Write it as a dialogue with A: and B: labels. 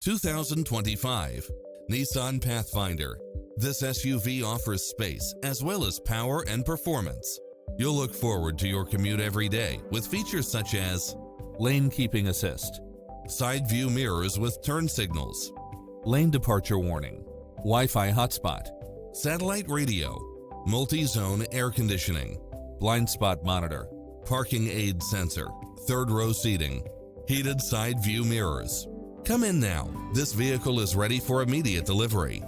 A: 2025 Nissan Pathfinder. This SUV offers space as well as power and performance. You'll look forward to your commute every day with features such as lane keeping assist, side view mirrors with turn signals, lane departure warning, Wi-Fi hotspot, satellite radio, multi-zone air conditioning, blind spot monitor, parking aid sensor, third row seating, heated side view mirrors. Come in now. This vehicle is ready for immediate delivery.